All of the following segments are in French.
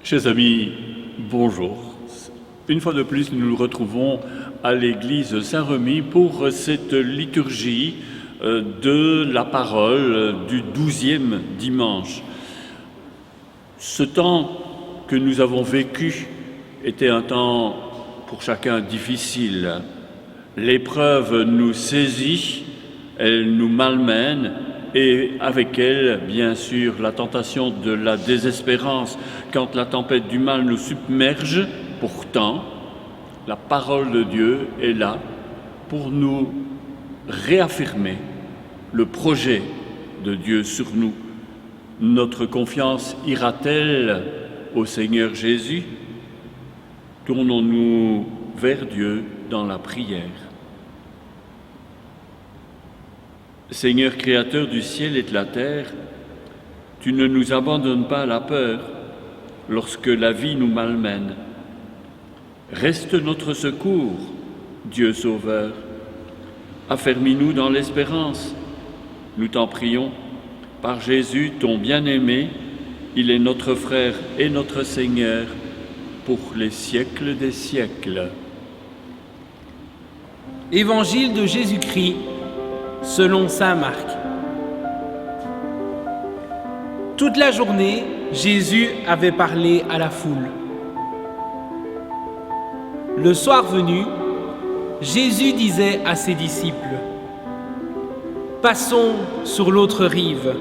Chers amis, bonjour. Une fois de plus, nous nous retrouvons à l'église Saint-Remy pour cette liturgie de la parole du 12e dimanche. Ce temps que nous avons vécu était un temps pour chacun difficile. L'épreuve nous saisit, elle nous malmène, et avec elle, bien sûr, la tentation de la désespérance quand la tempête du mal nous submerge. Pourtant, la parole de Dieu est là pour nous réaffirmer le projet de Dieu sur nous. Notre confiance ira-t-elle au Seigneur Jésus? Tournons-nous vers Dieu dans la prière. Seigneur créateur du ciel et de la terre, tu ne nous abandonnes pas à la peur lorsque la vie nous malmène. Reste notre secours, Dieu Sauveur. Affermis-nous dans l'espérance. Nous t'en prions, par Jésus, ton bien-aimé, il est notre frère et notre Seigneur pour les siècles des siècles. Évangile de Jésus-Christ selon saint Marc. Toute la journée, Jésus avait parlé à la foule. Le soir venu, Jésus disait à ses disciples : « Passons sur l'autre rive. »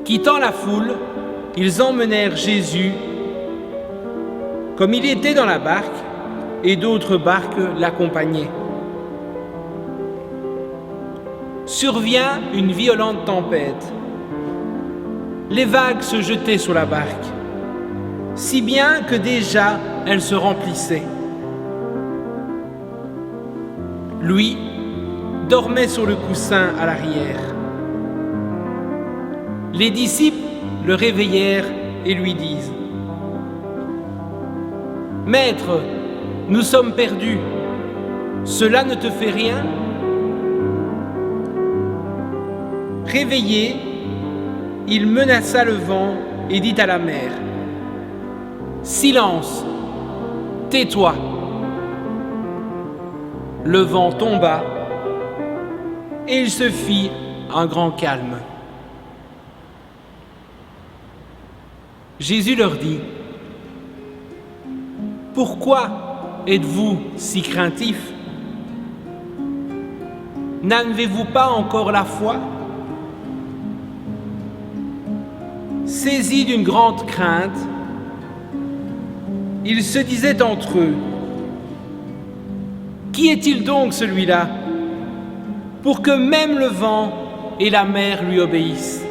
Quittant la foule, ils emmenèrent Jésus comme il était dans la barque, et d'autres barques l'accompagnaient. Survient une violente tempête. Les vagues se jetaient sur la barque, si bien que déjà elle se remplissait. Lui dormait sur le coussin à l'arrière. Les disciples le réveillèrent et lui disent : « Maître, nous sommes perdus. Cela ne te fait rien ? » Réveillé, il menaça le vent et dit à la mer : « Silence, tais-toi !» Le vent tomba et il se fit un grand calme. Jésus leur dit : « Pourquoi êtes-vous si craintifs ? N'avez-vous pas encore la foi ? » Saisis d'une grande crainte, ils se disaient entre eux : « Qui est-il donc celui-là, pour que même le vent et la mer lui obéissent ? »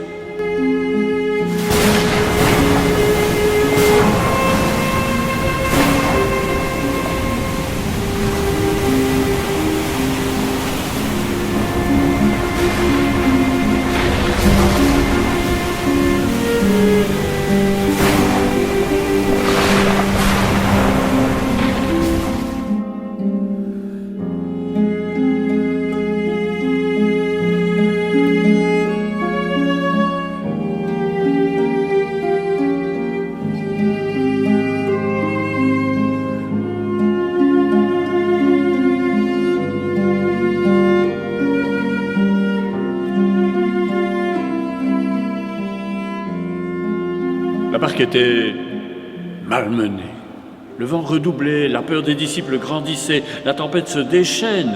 était malmené. Le vent redoublait, la peur des disciples grandissait, la tempête se déchaîne.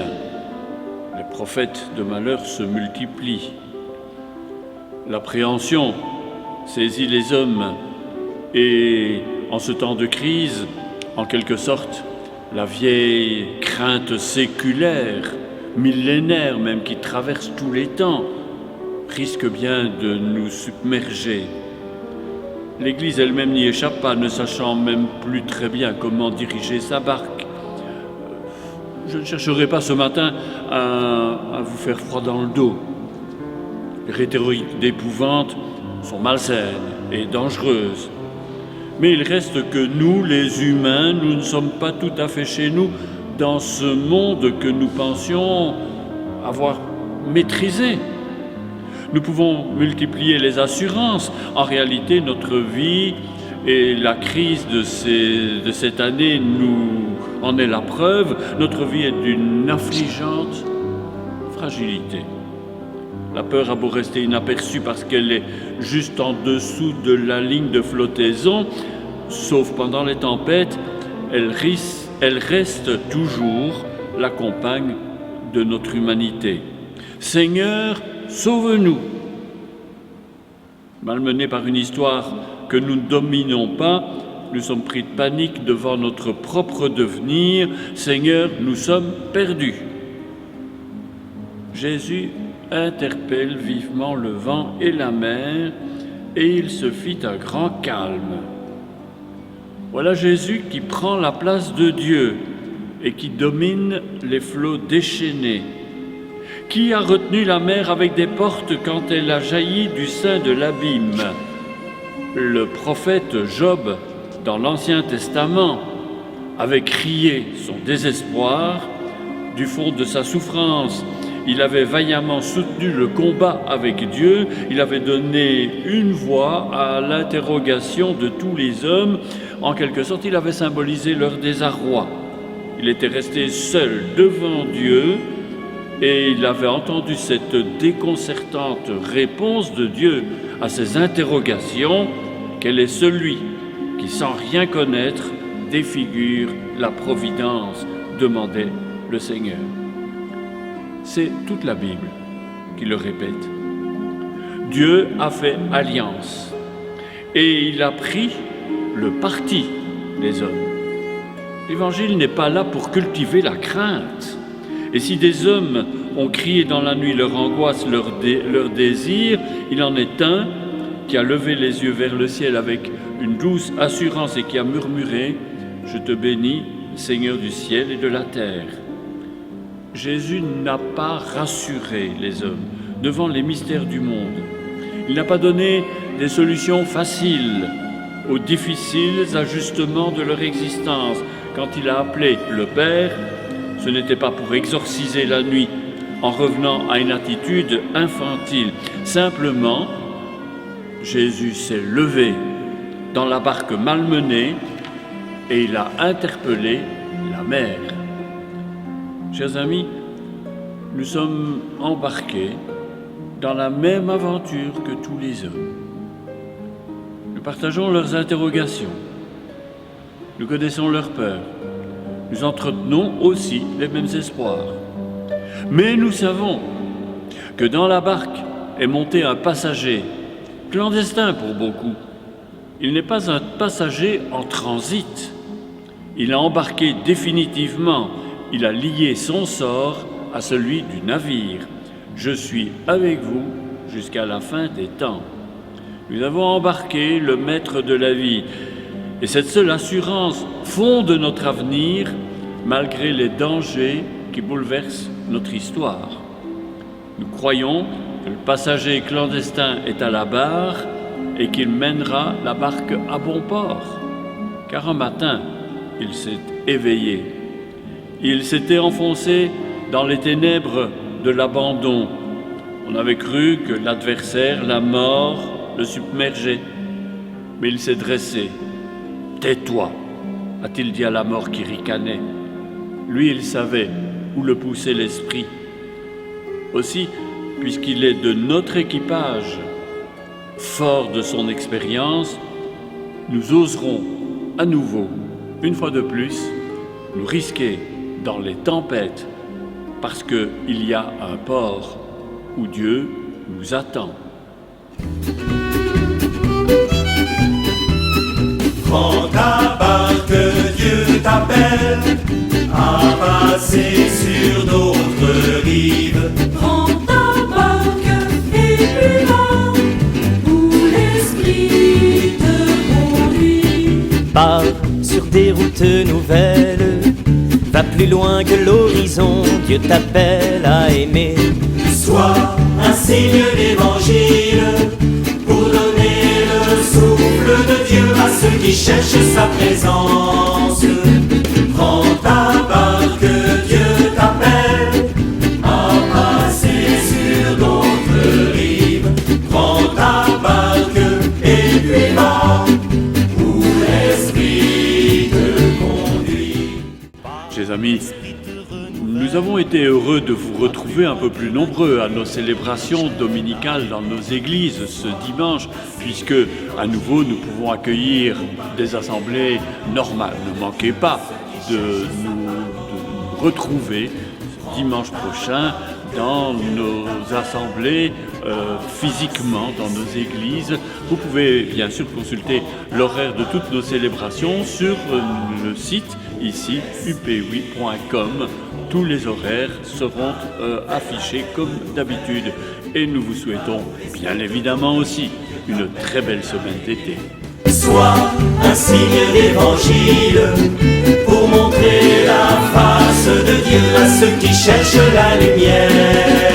Les prophètes de malheur se multiplient. L'appréhension saisit les hommes et, en ce temps de crise, en quelque sorte, la vieille crainte séculaire, millénaire même, qui traverse tous les temps, risque bien de nous submerger. L'Église elle-même n'y échappe pas, ne sachant même plus très bien comment diriger sa barque. Je ne chercherai pas ce matin à vous faire froid dans le dos. Les rhétoriques d'épouvante sont malsaines et dangereuses. Mais il reste que nous, les humains, nous ne sommes pas tout à fait chez nous dans ce monde que nous pensions avoir maîtrisé. Nous pouvons multiplier les assurances. En réalité, notre vie et la crise de cette année nous en est la preuve. Notre vie est d'une affligeante fragilité. La peur a beau rester inaperçue parce qu'elle est juste en dessous de la ligne de flottaison, sauf pendant les tempêtes, elle reste toujours la compagne de notre humanité. Seigneur, sauve-nous. Malmenés par une histoire que nous ne dominons pas, nous sommes pris de panique devant notre propre devenir. Seigneur, nous sommes perdus. Jésus interpelle vivement le vent et la mer, et il se fit un grand calme. Voilà Jésus qui prend la place de Dieu et qui domine les flots déchaînés. Qui a retenu la mer avec des portes quand elle a jailli du sein de l'abîme? Le prophète Job, dans l'Ancien Testament, avait crié son désespoir du fond de sa souffrance. Il avait vaillamment soutenu le combat avec Dieu. Il avait donné une voix à l'interrogation de tous les hommes. En quelque sorte, il avait symbolisé leur désarroi. Il était resté seul devant Dieu et il avait entendu cette déconcertante réponse de Dieu à ses interrogations. Quel est celui qui, sans rien connaître, défigure la providence? Demandait le Seigneur. C'est toute la Bible qui le répète. Dieu a fait alliance et il a pris le parti des hommes. L'Évangile n'est pas là pour cultiver la crainte. Et si des hommes ont crié dans la nuit leur angoisse, leur désir, il en est un qui a levé les yeux vers le ciel avec une douce assurance et qui a murmuré « Je te bénis, Seigneur du ciel et de la terre ». Jésus n'a pas rassuré les hommes devant les mystères du monde. Il n'a pas donné des solutions faciles aux difficiles ajustements de leur existence. Quand il a appelé le Père, ce n'était pas pour exorciser la nuit en revenant à une attitude infantile. Simplement, Jésus s'est levé dans la barque malmenée et il a interpellé la mer. Chers amis, nous sommes embarqués dans la même aventure que tous les hommes. Nous partageons leurs interrogations, nous connaissons leurs peurs, nous entretenons aussi les mêmes espoirs. Mais nous savons que dans la barque est monté un passager, clandestin pour beaucoup. Il n'est pas un passager en transit. Il a embarqué définitivement. Il a lié son sort à celui du navire. Je suis avec vous jusqu'à la fin des temps. Nous avons embarqué le maître de la vie. Et cette seule assurance fonde notre avenir malgré les dangers qui bouleversent notre histoire. Nous croyons que le passager clandestin est à la barre et qu'il mènera la barque à bon port. Car un matin, il s'est éveillé. Il s'était enfoncé dans les ténèbres de l'abandon. On avait cru que l'adversaire, la mort, le submergeait. Mais il s'est dressé. « Tais-toi » a-t-il dit à la mort qui ricanait. Lui, il savait où le poussait l'esprit. Aussi, puisqu'il est de notre équipage, fort de son expérience, nous oserons à nouveau, une fois de plus, nous risquer dans les tempêtes parce qu'il y a un port où Dieu nous attend. Prends ta barque, Dieu t'appelle à passer sur d'autres rives. Prends ta barque et plus loin, où l'Esprit te conduit. Pars sur des routes nouvelles, va plus loin que l'horizon, Dieu t'appelle à aimer. Sois un signe d'évangile pour donner le souffle de Dieu à ceux qui cherchent sa présence. Prends ta barque, Dieu t'appelle à passer sur d'autres rives. Prends ta barque et puis va où l'Esprit te conduit. Chers amis, nous avons été heureux de vous retrouver un peu plus nombreux à nos célébrations dominicales dans nos églises ce dimanche, puisque à nouveau nous pouvons accueillir des assemblées normales. Ne manquez pas de nous retrouver dimanche prochain dans nos assemblées physiquement dans nos églises. Vous pouvez bien sûr consulter l'horaire de toutes nos célébrations sur le site ici up8.com. Tous les horaires seront affichés comme d'habitude et nous vous souhaitons bien évidemment aussi une très belle semaine d'été. Sois un signe d'évangile pour montrer la face de Dieu à ceux qui cherchent la lumière.